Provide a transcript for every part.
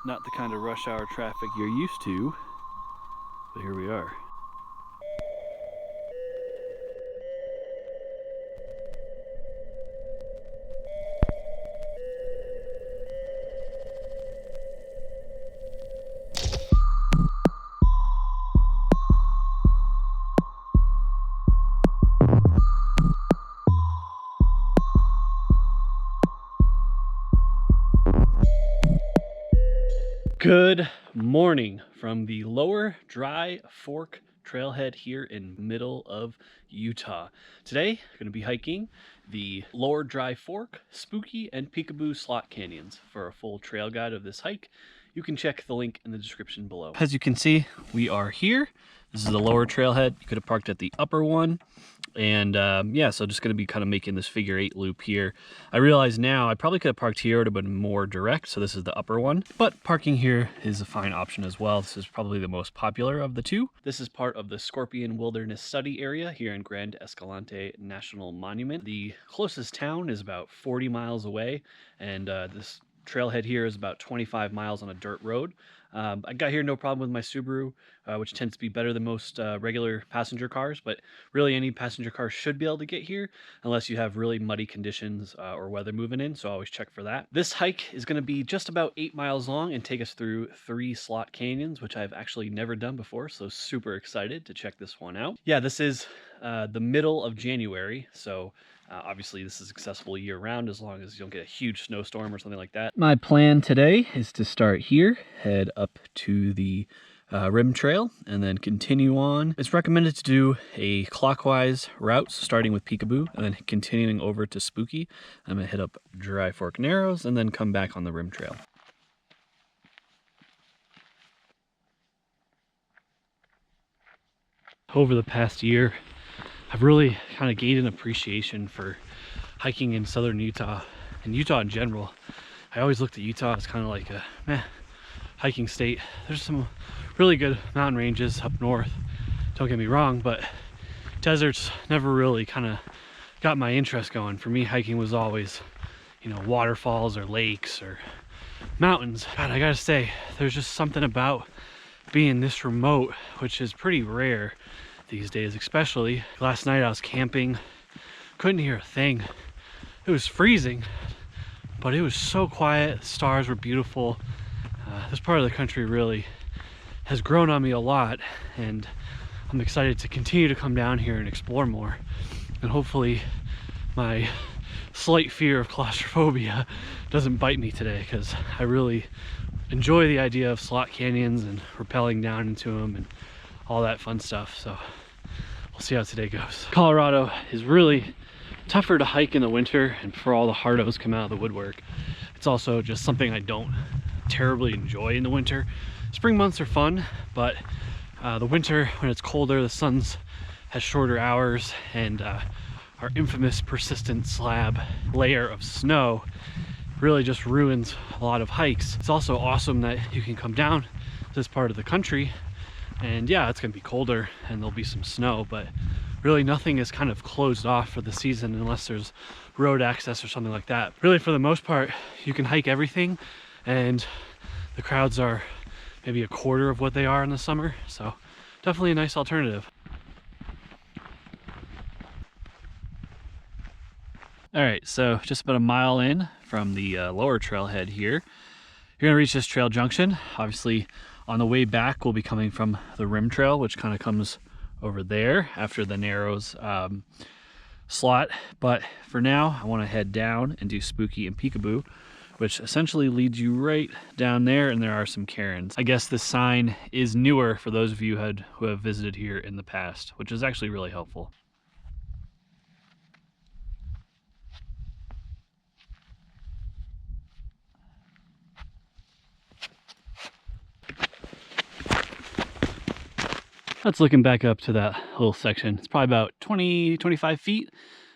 Not the kind of rush hour traffic you're used to, but here we are. Good morning from the Lower Dry Fork trailhead here in middle of Utah. Today, I'm going to be hiking the Lower Dry Fork, Spooky, and Peekaboo slot canyons. For a full trail guide of this hike, you can check the link in the description below. As you can see, we are here. This is the lower trailhead. You could have parked at the upper one. And yeah, so just going to be kind of making this figure 8 loop here. I realize now I probably could have parked here. It would have been more direct. So this is the upper one, but parking here is a fine option as well. This is probably the most popular of the two. This is part of the Scorpion Wilderness Study area here in Grand Escalante National Monument. The closest town is about 40 miles away, and this trailhead here is about 25 miles on a dirt road. I got here no problem with my Subaru, which tends to be better than most regular passenger cars, but really any passenger car should be able to get here unless you have really muddy conditions or weather moving in, so always check for that. This hike is going to be just about 8 miles long and take us through 3 slot canyons, which I've actually never done before, so super excited to check this one out. Yeah, this is the middle of January, so obviously this is accessible year round as long as you don't get a huge snowstorm or something like that. My plan today is to start here, head up to the rim trail, and then continue on. It's recommended to do a clockwise route, starting with Peekaboo and then continuing over to Spooky. I'm gonna hit up Dry Fork Narrows and then come back on the rim trail. Over the past year, I've really kind of gained an appreciation for hiking in southern Utah and Utah in general. I always looked at Utah as kind of like a hiking state. There's some really good mountain ranges up north, don't get me wrong, but deserts never really kind of got my interest going. For me, hiking was always, you know, waterfalls or lakes or mountains. God, I gotta say, there's just something about being this remote, which is pretty rare these days. Especially last night I was camping, couldn't hear a thing. It was freezing, but it was so quiet. The stars were beautiful. This part of the country really has grown on me a lot, and I'm excited to continue to come down here and explore more. And hopefully my slight fear of claustrophobia doesn't bite me today, because I really enjoy the idea of slot canyons and rappelling down into them and all that fun stuff. So we'll see how today goes. Colorado is really tougher to hike in the winter, and before all the hardos come out of the woodwork, it's also just something I don't terribly enjoy in the winter. Spring months are fun, but the winter, when it's colder, the sun's has shorter hours, and our infamous persistent slab layer of snow really just ruins a lot of hikes. It's also awesome that you can come down to this part of the country, and yeah, it's gonna be colder and there'll be some snow, but really nothing is kind of closed off for the season unless there's road access or something like that. Really, for the most part, you can hike everything, and the crowds are maybe a quarter of what they are in the summer, so definitely a nice alternative. All right, so just about a mile in from the lower trailhead here, you're gonna reach this trail junction. Obviously, on the way back, we'll be coming from the rim trail, which kind of comes over there after the Narrows slot. But for now, I want to head down and do Spooky and Peekaboo, which essentially leads you right down there, and there are some cairns. I guess this sign is newer for those of you who have visited here in the past, which is actually really helpful. That's looking back up to that little section. It's probably about 20-25 feet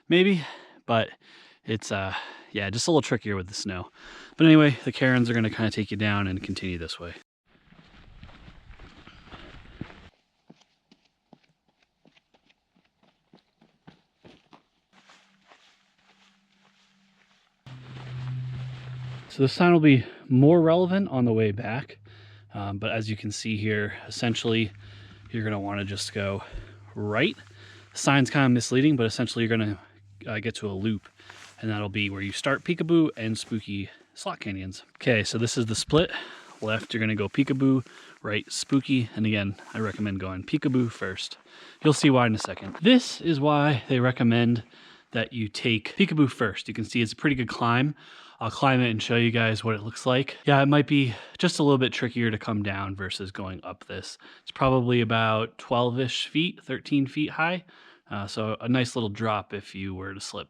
maybe, but it's yeah, just a little trickier with the snow. But anyway, the cairns are going to kind of take you down and continue this way. So the sign will be more relevant on the way back. But as you can see here, essentially, you're going to want to just go right. The sign's kind of misleading, but essentially you're going to get to a loop, and that'll be where you start Peekaboo and Spooky slot canyons. Okay, so this is the split. Left, you're going to go Peekaboo, right, Spooky, and again, I recommend going Peekaboo first. You'll see why in a second. This is why they recommend that you take Peekaboo first. You can see it's a pretty good climb. I'll climb it and show you guys what it looks like. Yeah, it might be just a little bit trickier to come down versus going up this. It's probably about 12-ish feet, 13 feet high. So a nice little drop if you were to slip.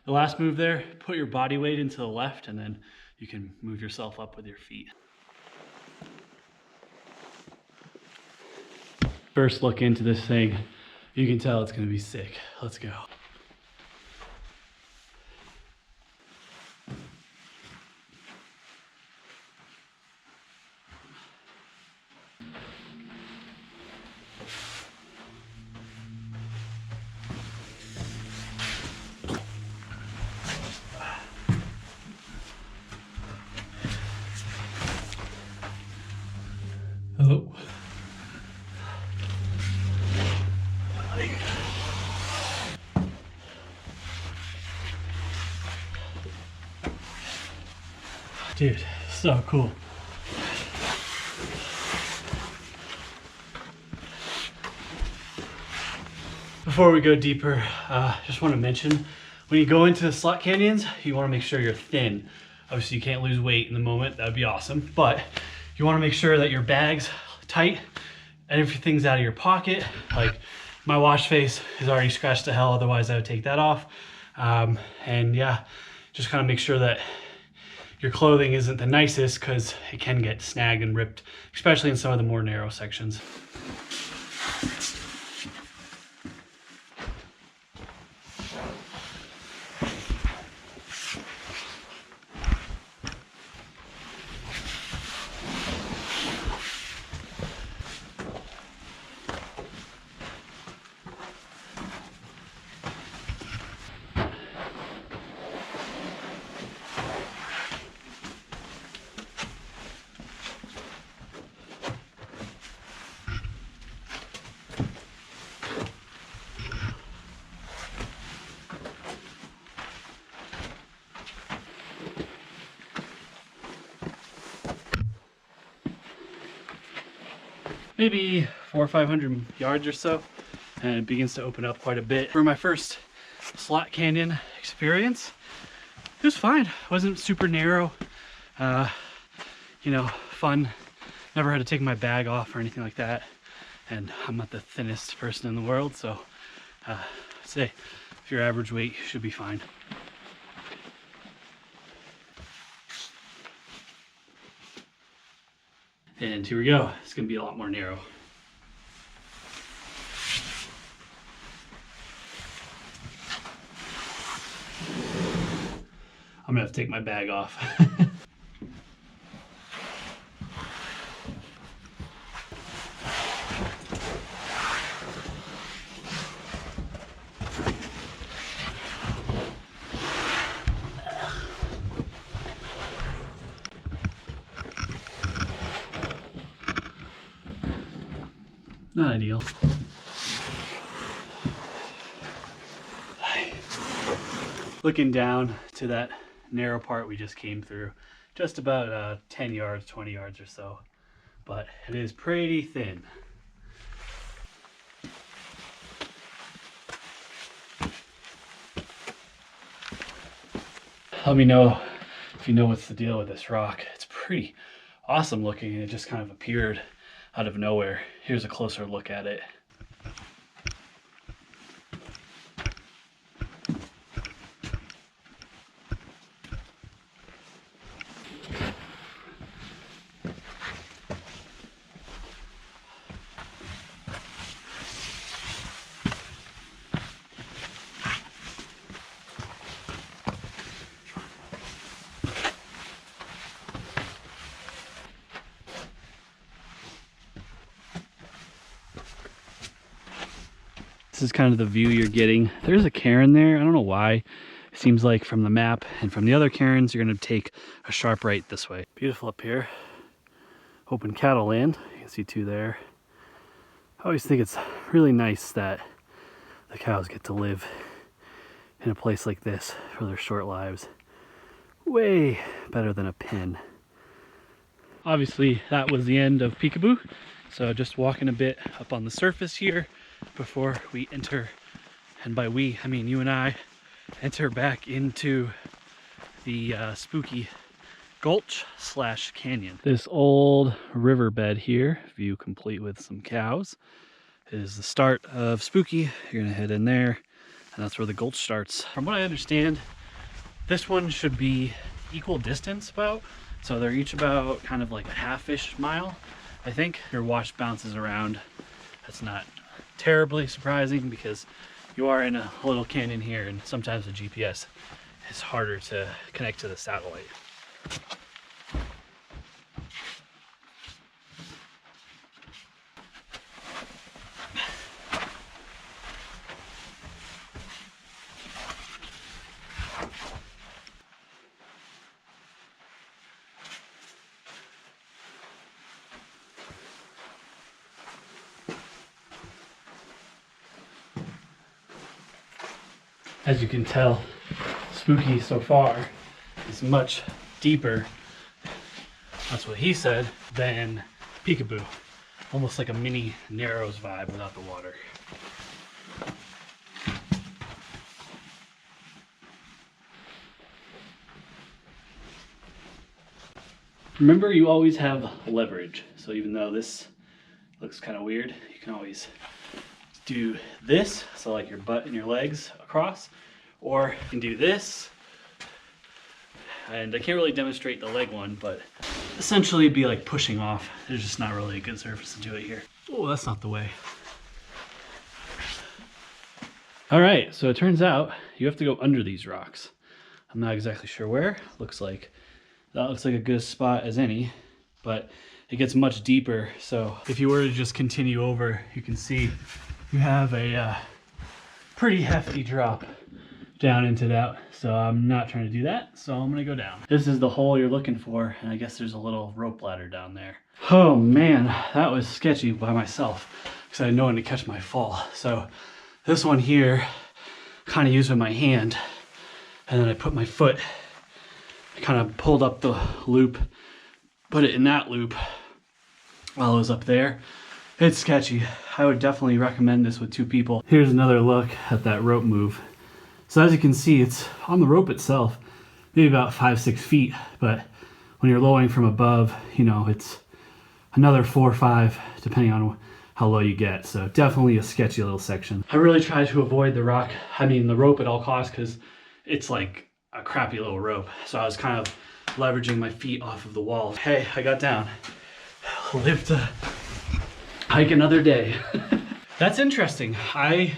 The last move there, put your body weight into the left and then you can move yourself up with your feet. First look into this thing, you can tell it's gonna be sick. Let's go. Oh. Dude, so cool. Before we go deeper, just want to mention, when you go into the slot canyons, you want to make sure you're thin. Obviously you can't lose weight in the moment, that would be awesome, but you want to make sure that your bag's tight and everything's out of your pocket. Like my watch face is already scratched to hell, otherwise I would take that off. And yeah, just kind of make sure that your clothing isn't the nicest because it can get snagged and ripped, especially in some of the more narrow sections. Maybe 400 or 500 yards or so, and it begins to open up quite a bit. For my first slot canyon experience, it was fine. It wasn't super narrow, you know, fun. Never had to take my bag off or anything like that, and I'm not the thinnest person in the world, so I'd say if you're average weight, you should be fine. And here we go. It's gonna be a lot more narrow. I'm gonna have to take my bag off. Not ideal. Looking down to that narrow part we just came through, just about 10 yards, 20 yards or so, but it is pretty thin. Let me know if you know what's the deal with this rock. It's pretty awesome looking, and it just kind of appeared out of nowhere. Here's a closer look at it. This is kind of the view you're getting. There's a cairn there. I don't know why. It seems like from the map and from the other cairns, you're going to take a sharp right this way. Beautiful up here. Open cattle land. You can see two there. I always think it's really nice that the cows get to live in a place like this for their short lives. Way better than a pen. Obviously, that was the end of Peekaboo. So just walking a bit up on the surface here before we enter, and by we, I mean you and I, enter back into the spooky Gulch / canyon. This old riverbed here, view complete with some cows, is the start of spooky. You're gonna head in there, and that's where the Gulch starts. From what I understand, this one should be equal distance about, so they're each about kind of like a half-ish mile, I think. Your watch bounces around. That's not terribly surprising because you are in a little canyon here, and sometimes the GPS is harder to connect to the satellite. As you can tell, spooky so far is much deeper, that's what he said, than Peekaboo. Almost like a mini Narrows vibe without the water. Remember, you always have leverage. So even though this looks kind of weird, you can always do this, so like your butt and your legs across, or you can do this, and I can't really demonstrate the leg one, but essentially it'd be like pushing off. There's just not really a good surface to do it here. Oh, that's not the way. All right, so it turns out you have to go under these rocks. I'm not exactly sure where. Looks like that looks like a good spot as any, but it gets much deeper. So if you were to just continue over, you can see you have a pretty hefty drop down into that. So I'm not trying to do that, so I'm gonna go down. This is the hole you're looking for, and I guess there's a little rope ladder down there. Oh man, that was sketchy by myself because I had no one to catch my fall. So this one here, kind of used with my hand, and then I put my foot, I kind of pulled up the loop, put it in that loop while I was up there. It's sketchy. I would definitely recommend this with two people. Here's another look at that rope move. So as you can see, it's on the rope itself, maybe about 5-6 feet, but when you're lowering from above, you know, it's another 4 or 5, depending on how low you get. So definitely a sketchy little section. I really try to avoid the rope at all costs, because it's like a crappy little rope. So I was kind of leveraging my feet off of the walls. Hey, I got down. Live to hike another day. That's interesting. I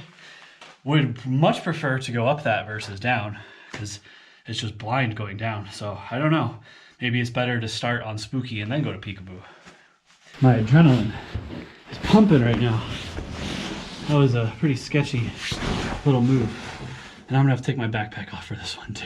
would much prefer to go up that versus down, because it's just blind going down. So I don't know. Maybe it's better to start on spooky and then go to Peekaboo. My adrenaline is pumping right now. That was a pretty sketchy little move. And I'm gonna have to take my backpack off for this one too.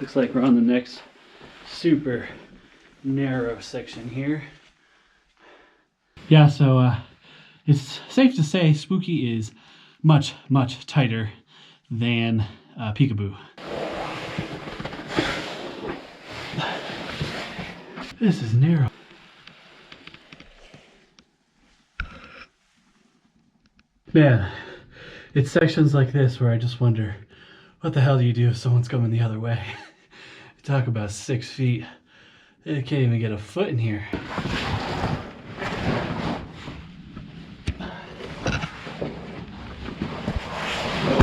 Looks like we're on the next super narrow section here. Yeah, so it's safe to say spooky is much, much tighter than Peekaboo. This is narrow. Man, it's sections like this where I just wonder, what the hell do you do if someone's coming the other way? Talk about 6 feet. It can't even get a foot in here.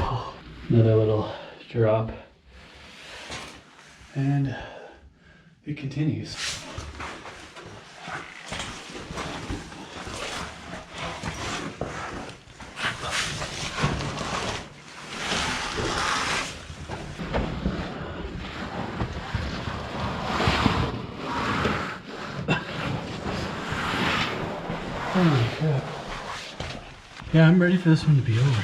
Oh, another little drop. And it continues. Holy crap. Yeah, I'm ready for this one to be over.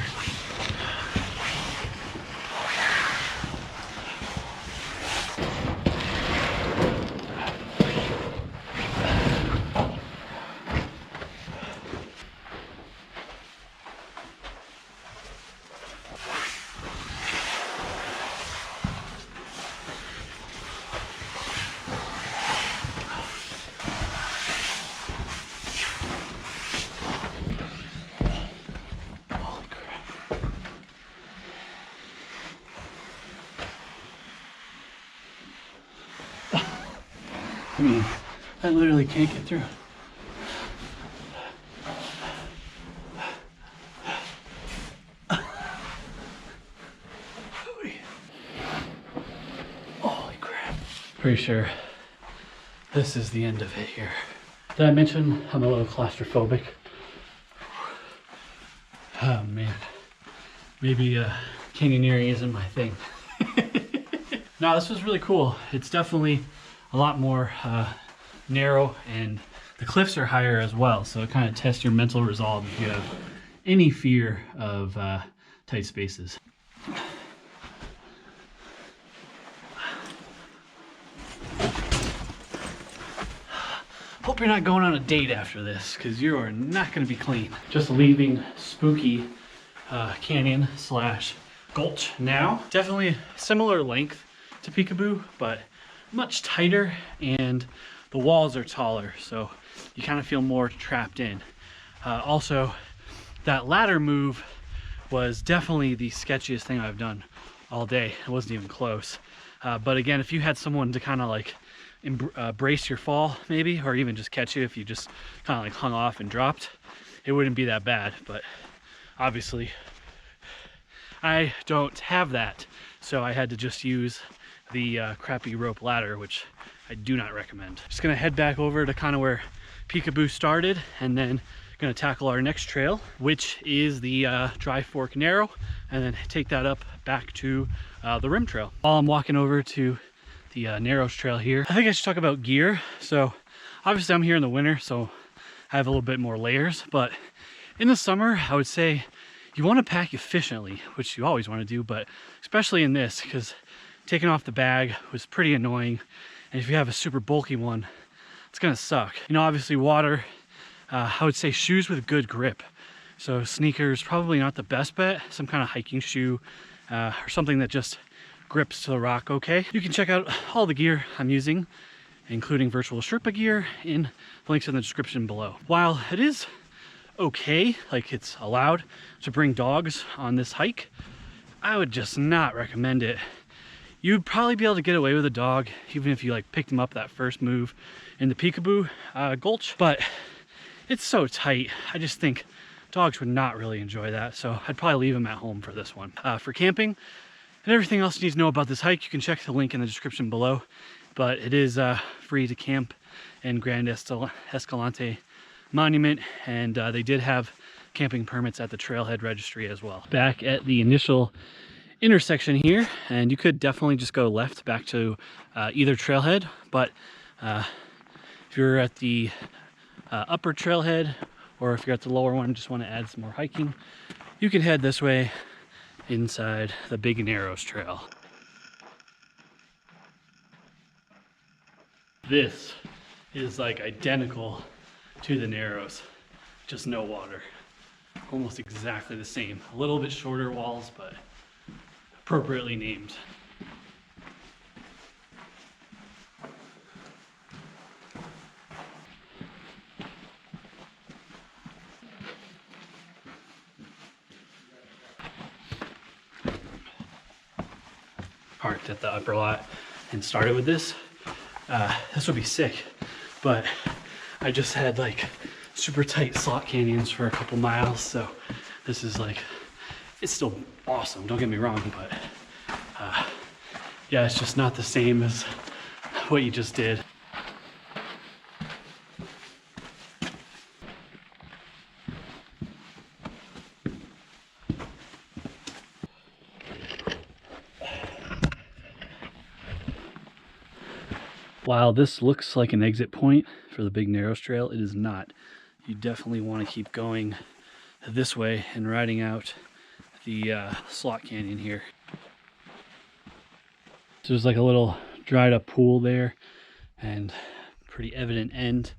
I mean, I literally can't get through. Holy crap. Pretty sure this is the end of it here. Did I mention I'm a little claustrophobic? Oh man. Maybe canyoneering isn't my thing. No, this was really cool. It's definitely a lot more narrow, and the cliffs are higher as well, so it kind of tests your mental resolve if you have any fear of tight spaces. Hope you're not going on a date after this, because you are not going to be clean. Just leaving spooky canyon slash gulch now. Definitely similar length to Peekaboo, but much tighter, and the walls are taller, so you kind of feel more trapped in. Also, that ladder move was definitely the sketchiest thing I've done all day. It wasn't even close. But again, if you had someone to kind of like brace your fall maybe, or even just catch you if you just kind of like hung off and dropped, it wouldn't be that bad. But obviously I don't have that, so I had to just use the crappy rope ladder, which I do not recommend. Just gonna head back over to kind of where Peekaboo started, and then gonna tackle our next trail, which is the Dry Fork Narrow, and then take that up back to the Rim Trail. While I'm walking over to the Narrows Trail here, I think I should talk about gear. So obviously I'm here in the winter, so I have a little bit more layers, but in the summer, I would say you want to pack efficiently, which you always want to do, but especially in this, because taking off the bag was pretty annoying. And if you have a super bulky one, it's gonna suck. You know, obviously water, I would say shoes with good grip. So sneakers, probably not the best bet. Some kind of hiking shoe or something that just grips to the rock okay. You can check out all the gear I'm using, including virtual Sherpa gear, in the links in the description below. While it is okay, like it's allowed to bring dogs on this hike, I would just not recommend it. You'd probably be able to get away with a dog even if you like picked him up that first move in the Peekaboo Gulch, but it's so tight. I just think dogs would not really enjoy that, so I'd probably leave him at home for this one. For camping and everything else you need to know about this hike, you can check the link in the description below, but it is free to camp in Grand Escalante Monument, and they did have camping permits at the trailhead registry as well. Back at the initial intersection here, and you could definitely just go left back to either trailhead, but if you're at the upper trailhead, or if you're at the lower one, just want to add some more hiking, you can head this way inside the Big Narrows Trail. This is like identical to the Narrows, just no water. Almost exactly the same. A little bit shorter walls, but appropriately named. Parked at the upper lot. and started with this, this would be sick. But I just had like super tight slot canyons for a couple miles, so this is like, it's still awesome, don't get me wrong, but yeah, it's just not the same as what you just did. While this looks like an exit point for the Big Narrows Trail, it is not. You definitely want to keep going this way and riding out the slot canyon here. So there's like a little dried up pool there and pretty evident end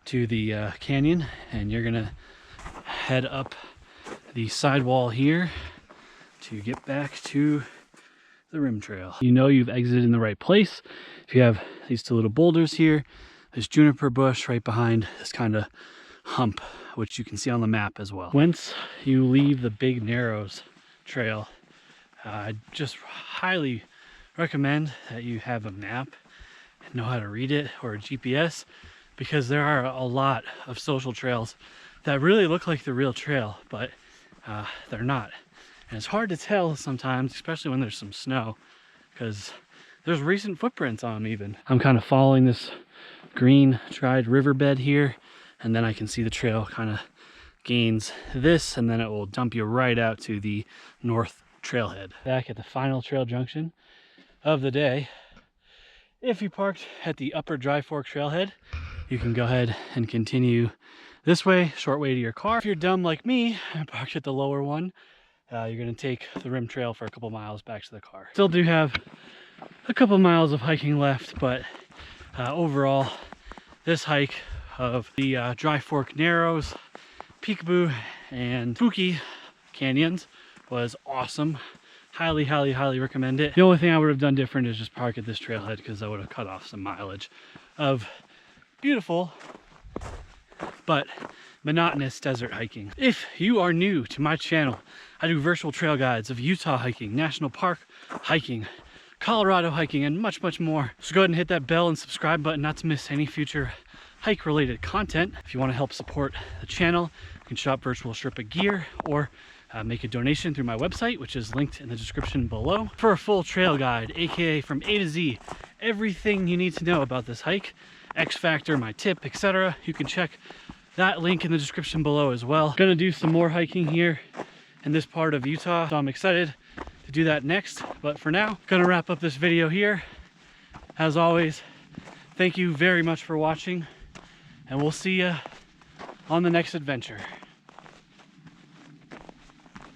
to the canyon, and you're gonna head up the sidewall here to get back to the rim trail. You know you've exited in the right place if you have these two little boulders here, this juniper bush right behind this kind of hump, which you can see on the map as well. Once you leave the Big Narrows Trail, I just highly recommend that you have a map and know how to read it, or a GPS, because there are a lot of social trails that really look like the real trail, but they're not. And it's hard to tell sometimes, especially when there's some snow, because there's recent footprints on them even. I'm kind of following this green dried riverbed here, and then I can see the trail kind of gains this, and then it will dump you right out to the north trailhead. Back at the final trail junction of the day. If you parked at the upper Dry Fork trailhead, you can go ahead and continue this way, short way to your car. If you're dumb like me and parked at the lower one, you're going to take the rim trail for a couple miles back to the car. Still do have a couple miles of hiking left, but overall, this hike of the Dry Fork Narrows, Peekaboo, and Spooky canyons was awesome. Highly, highly, highly recommend it. The only thing I would have done different is just park at this trailhead, because I would have cut off some mileage of beautiful but monotonous desert hiking. If you are new to my channel, I do virtual trail guides of Utah hiking, national park hiking, Colorado hiking, and much, much more. So go ahead and hit that bell and subscribe button not to miss any future hike related content. If you want to help support the channel, you can shop virtual Sherpa gear, or make a donation through my website, which is linked in the description below. For a full trail guide, aka from A to Z, everything you need to know about this hike, X factor, my tip, etc., you can check that link in the description below as well. Gonna do some more hiking here in this part of Utah, so I'm excited to do that next. But for now, gonna wrap up this video here. As always, thank you very much for watching, and we'll see you on the next adventure.